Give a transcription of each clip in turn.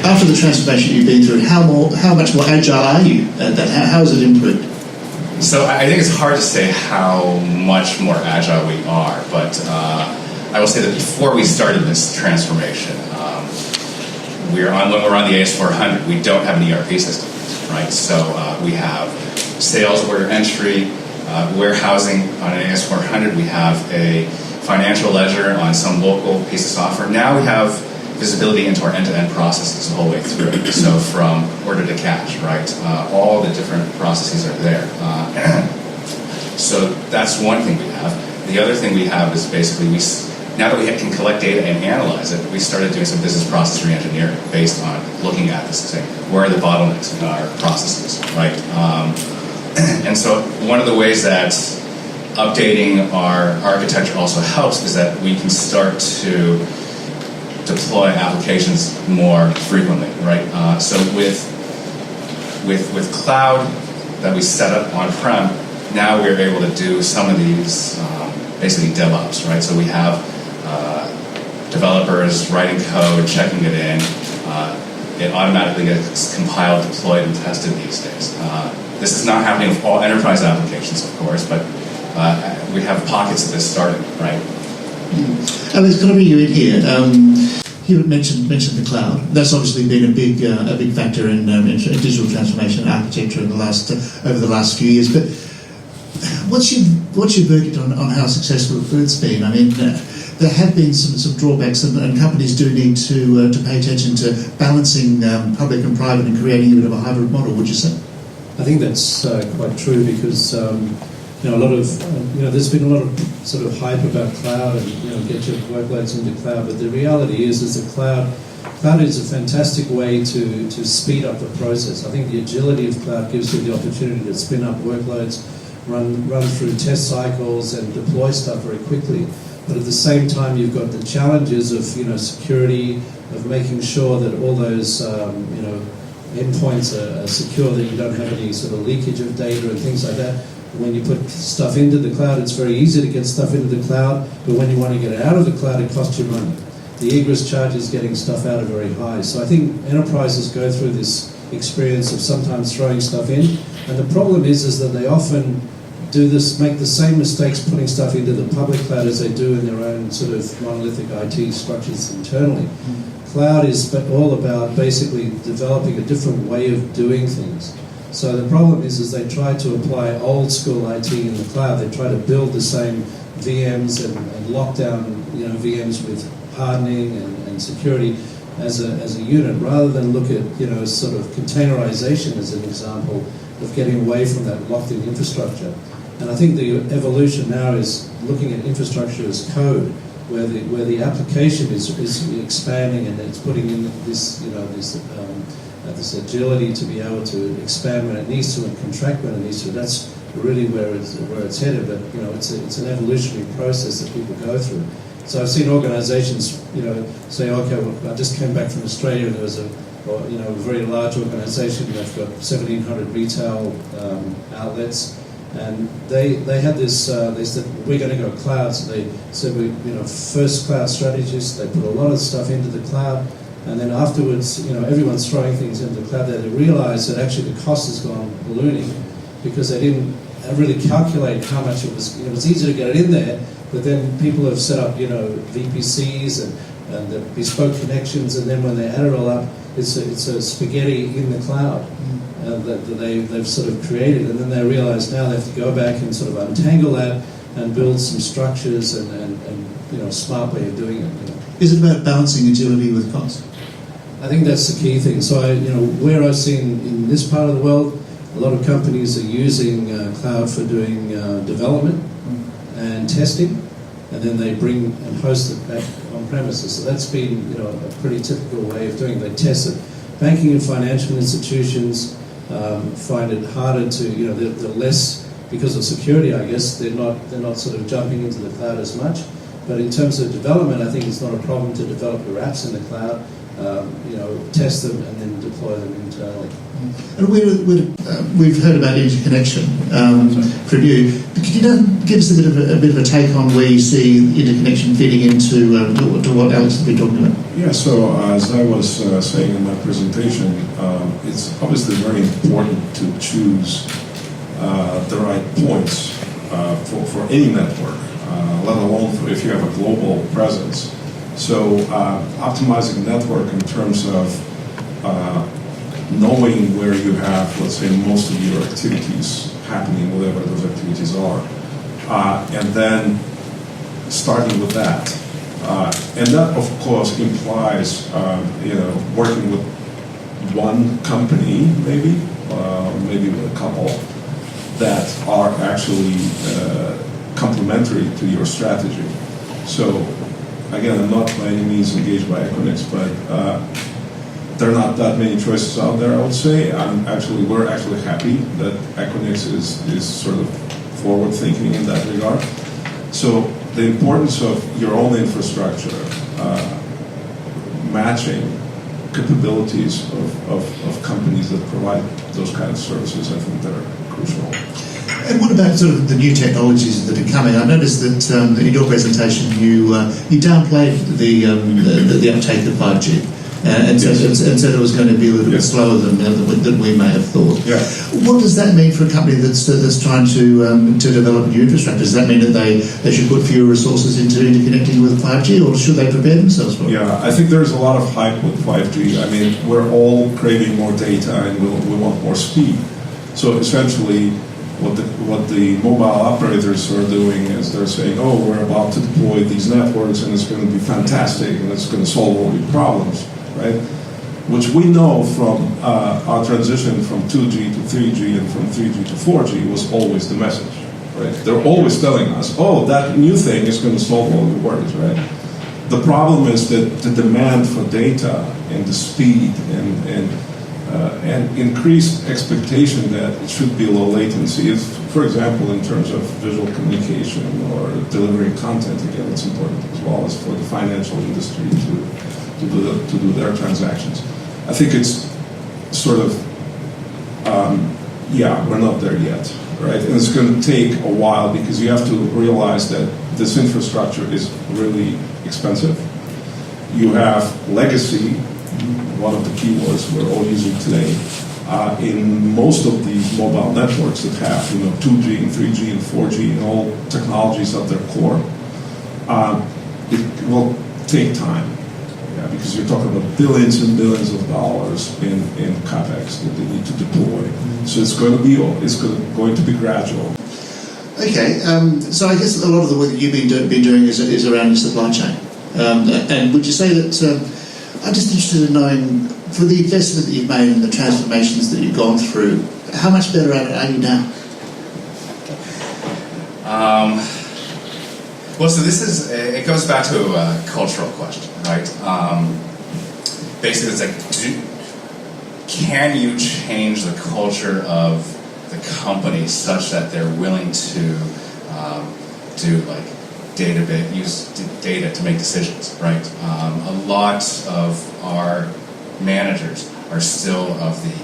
after the transformation you've been through, how much more agile are you at that? How has it improved? So I think it's hard to say how much more agile we are, but I will say that before we started this transformation, when we're on the AS400, we don't have an ERP system, right? So we have sales order entry, warehousing on an AS400. We have a financial ledger on some local piece of software. Now we have visibility into our end-to-end processes the whole way through. So from order to cash, right? All the different processes are there. So that's one thing we have. The other thing we have is basically now that we can collect data and analyze it, we started doing some business process re-engineering based on looking at this and saying, where are the bottlenecks in our processes, right? And so one of the ways that updating our architecture also helps is that we can start to deploy applications more frequently, right? So with cloud that we set up on-prem, now we're able to do some of these basically DevOps, right? So we have developers writing code, checking it in. It automatically gets compiled, deployed, and tested these days. This is not happening with all enterprise applications, of course, but we have pockets of this starting, right? Alex, can I bring you in here? Hubert mentioned the cloud. That's obviously been a big factor in digital transformation and architecture over the last few years. But what's your verdict on how successful it's been? I mean, there have been some drawbacks, and companies do need to pay attention to balancing public and private and creating a bit of a hybrid model. Would you say? I think that's quite true because a lot of there's been a lot of sort of hype about cloud and get your workloads into cloud, but the reality is the cloud is a fantastic way to speed up the process. I think the agility of cloud gives you the opportunity to spin up workloads, run through test cycles and deploy stuff very quickly. But at the same time, you've got the challenges of security, of making sure that all those endpoints are secure, that you don't have any sort of leakage of data and things like that. When you put stuff into the cloud, it's very easy to get stuff into the cloud, but when you want to get it out of the cloud, it costs you money. The egress charges getting stuff out are very high. So I think enterprises go through this experience of sometimes throwing stuff in, and the problem is that they often make the same mistakes putting stuff into the public cloud as they do in their own sort of monolithic IT structures internally. Cloud is all about basically developing a different way of doing things. So the problem is they try to apply old school IT in the cloud. They try to build the same VMs and lock down VMs with hardening and security as a unit, rather than look at sort of containerization as an example of getting away from that locked in infrastructure. And I think the evolution now is looking at infrastructure as code, where the application is expanding and it's putting in this agility to be able to expand when it needs to and contract when it needs to. That's really where it's headed. But it's an evolutionary process that people go through. So I've seen organisations say, okay, well, I just came back from Australia and there was a very large organisation. They've got 1,700 retail outlets. And they had this. They said we're going to go cloud. So they said first cloud strategists. They put a lot of stuff into the cloud, and then afterwards, everyone's throwing things into the cloud. They realised that actually the cost has gone ballooning because they didn't really calculate how much it was. It was easy to get it in there, but then people have set up VPCs and the bespoke connections, and then when they add it all up, it's a spaghetti in the cloud. That they've sort of created, and then they realise now they have to go back and sort of untangle that and build some structures and a smart way of doing it. Is it about balancing agility with cost? I think that's the key thing. So where I've seen in this part of the world, a lot of companies are using cloud for doing development and testing, and then they bring and host it back on premises. So that's been a pretty typical way of doing it. They test it. Banking and financial institutions find it harder to, they're less, because of security, I guess, they're not sort of jumping into the cloud as much. But in terms of development, I think it's not a problem to develop your apps in the cloud. test them and then deploy them internally. And we've heard about interconnection from you. Could you give us a bit of a take on where you see interconnection fitting into to what Alex has been talking about? Yeah, so as I was saying in my presentation, it's obviously very important to choose the right points for any network, let alone if you have a global presence. So optimizing the network in terms of knowing where you have, let's say, most of your activities happening, whatever those activities are, and then starting with that. And that, of course, implies, working with one company, maybe with a couple, that are actually complementary to your strategy. So, again, I'm not by any means engaged by Equinix, but there are not that many choices out there, I would say. We're actually happy that Equinix is sort of forward-thinking in that regard. So the importance of your own infrastructure, matching capabilities of companies that provide those kind of services, I think they're crucial. And what about sort of the new technologies that are coming? I noticed that in your presentation you downplayed the uptake of 5G. And said it was going to be a little bit slower than we may have thought. Yeah. What does that mean for a company that's trying to develop new infrastructure? Does that mean that they should put fewer resources into interconnecting with 5G, or should they prepare themselves for it? Yeah, I think there's a lot of hype with 5G. I mean, we're all craving more data and we want more speed. So essentially, what the mobile operators are doing is they're saying, oh, we're about to deploy these networks and it's going to be fantastic and it's going to solve all your problems. Right? Which we know from our transition from 2G to 3G and from 3G to 4G was always the message. Right? They're always telling us, oh, that new thing is going to solve all your worries. Right? The problem is that the demand for data and the speed and increased expectation that it should be low latency is, for example, in terms of visual communication or delivering content, again, it's important as well as for the financial industry to do their transactions. I think it's sort of, we're not there yet, right? And it's going to take a while because you have to realize that this infrastructure is really expensive. You have legacy, one of the keywords we're all using today, in most of these mobile networks that have 2G and 3G and 4G and all technologies at their core. It will take time. Because you're talking about billions and billions of dollars in capex that they need to deploy. So it's going to be gradual. Okay, so I guess a lot of the work that you've been doing is around your supply chain. And would you say that I'm just interested in knowing, for the investment that you've made and the transformations that you've gone through, how much better at it are you now? Well, so it goes back to a cultural question, right? Basically, it's like, can you change the culture of the company such that they're willing to use data to make decisions, right? A lot of our managers are still of the,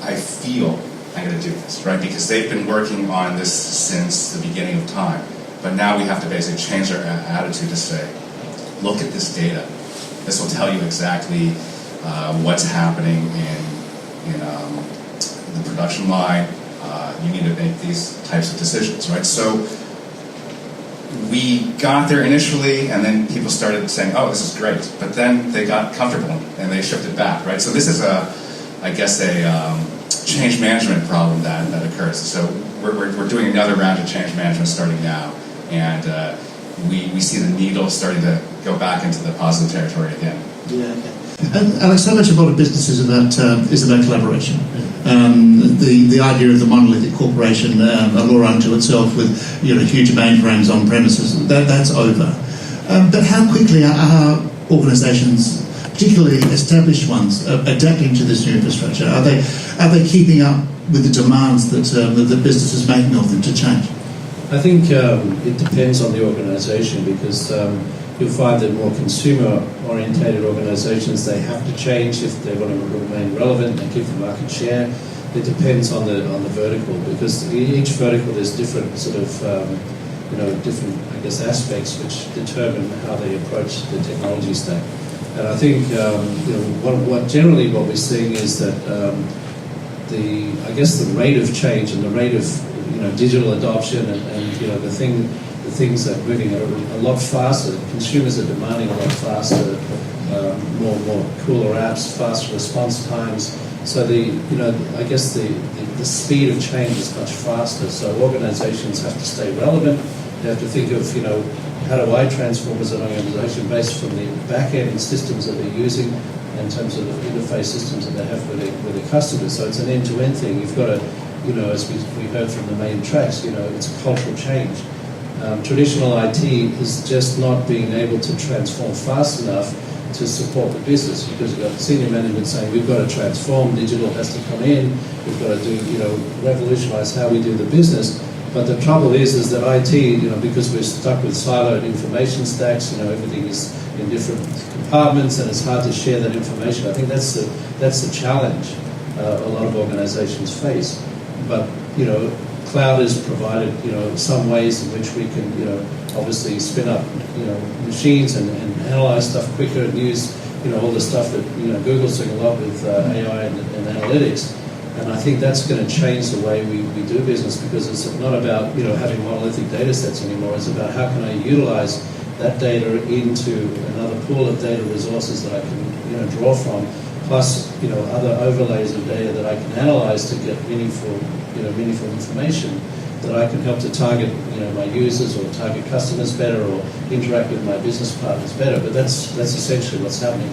I feel I'm going to do this, right? Because they've been working on this since the beginning of time. But now we have to basically change our attitude to say, look at this data. This will tell you exactly what's happening in the production line. You need to make these types of decisions, right? So we got there initially, and then people started saying, oh, this is great. But then they got comfortable, and they shifted back, right? So this is a change management problem that occurs. So we're doing another round of change management starting now. And we see the needle starting to go back into the positive territory again. Yeah, okay. And Alex, so much of a lot of business is about collaboration. The idea of the monolithic corporation, a law unto itself with huge mainframes on premises, that's over. But how quickly are organisations, particularly established ones, adapting to this new infrastructure? Are they keeping up with the demands that the business is making of them to change? I think it depends on the organisation because you'll find that more consumer-orientated organisations, they have to change if they want to remain relevant and keep the market share. It depends on the vertical, because each vertical there's different sort of different, I guess, aspects which determine how they approach the technology stack. And I think what we're seeing is that the rate of change and the rate of digital adoption and the things that are moving a lot faster. Consumers are demanding a lot faster, more cooler apps, faster response times. So the speed of change is much faster. So organisations have to stay relevant. They have to think of how do I transform as an organisation based from the back end systems that they're using in terms of the interface systems that they have with their customers. So it's an end-to-end thing. You've got to, as we heard from the main tracks, it's a cultural change. Traditional IT is just not being able to transform fast enough to support the business, because you've got senior management saying we've got to transform, digital has to come in, we've got to do, revolutionise how we do the business. But the trouble is that IT, because we're stuck with siloed information stacks, everything is in different compartments and it's hard to share that information. I think that's the challenge a lot of organisations face. But cloud has provided some ways in which we can obviously spin up machines and analyse stuff quicker and use all the stuff that Google's doing a lot with AI and analytics. And I think that's going to change the way we do business, because it's not about having monolithic data sets anymore. It's about how can I utilise that data into another pool of data resources that I can draw from, plus other overlays of data that I can analyse to get meaningful information that I can help to target my users or target customers better or interact with my business partners better. But that's essentially what's happening.